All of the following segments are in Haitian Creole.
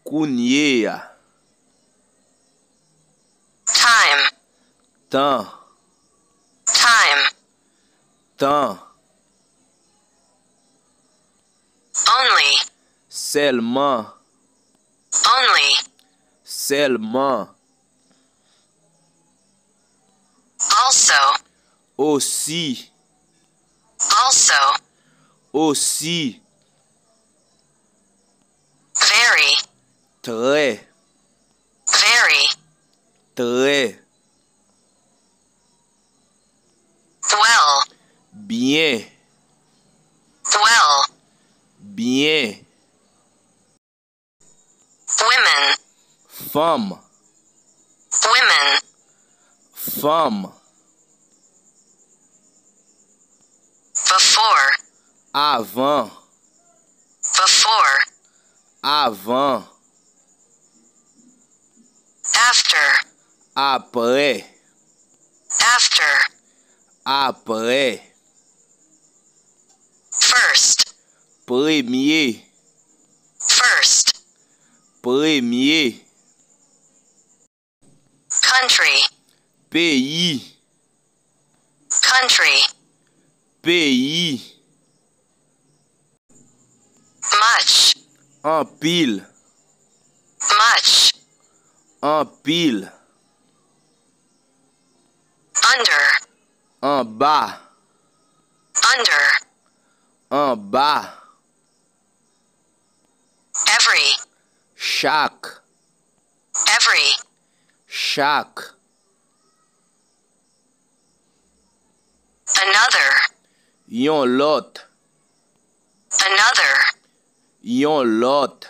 Kounye. Time. Temps. Time. Temps. Only. Seulement. Only. Seulement. Also. Aussi. Also. Aussi. Very. Très. Very. Très. Well. Bien. Well. Bien. Women. Femme. Women. Femme. Before. Avant. Before. Avant. After. Après. After. Après. First. Premier. First. Premier. Country. Pays. Country. Pays. Much. En pile. Much. En pile. Under. En bas. Under. En bas. Every. Chaque. Every. Chaque. Another. Yon lot. Another. Yon lot.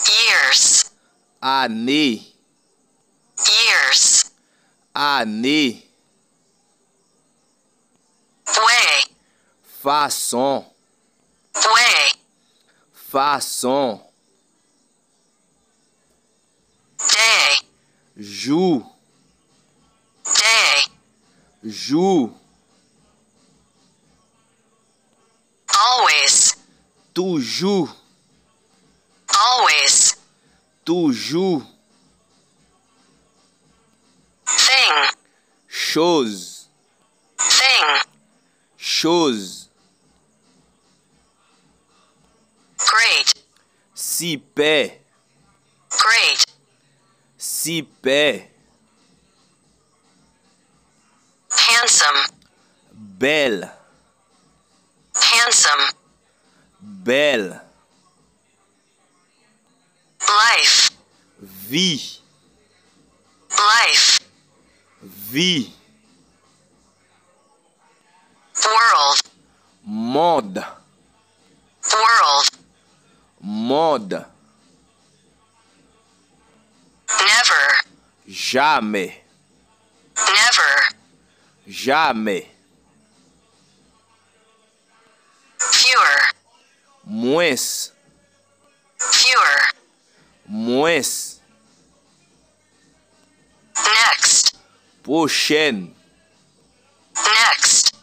Years. Année. Years. Année. Way. Façon. Way. Façon. Day. Jour. Day. Jour. Always. Toujours. Always. Toujours. Thing. Chose. Thing. Chose. Great. Super. Great. Super. Handsome. Belle. Handsome. Belle. Life. Vie. Life. Vie. World. Monde. World. Monde. Never. Jamais. Never. Jamais. Fewer. Moins. Fewer. Moins. Next. Prochaine. Next.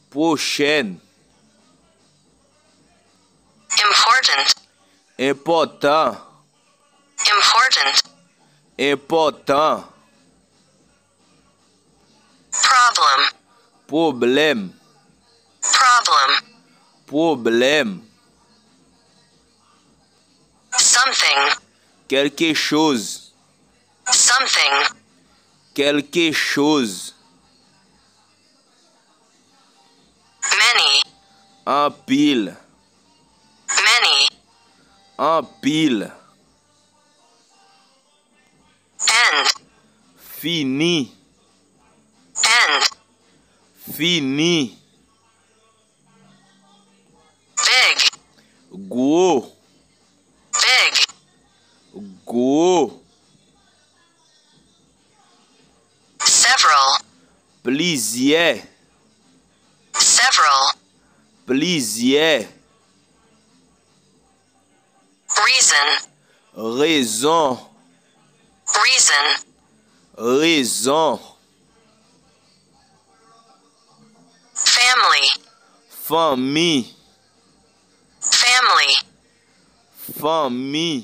Prochaine. Important. Important. Important. Important. Problem. Problème. Problem. Problème. Something. Quelque chose. Something. Quelque chose. Many. En pile. Many. En pile. End. Fini. End. Fini. Big. Gros. Big. Gros. Several. Plusieurs. Several. Plusieurs. Reason. Raison. Reason. Raison. Family. Famille. Family. famille,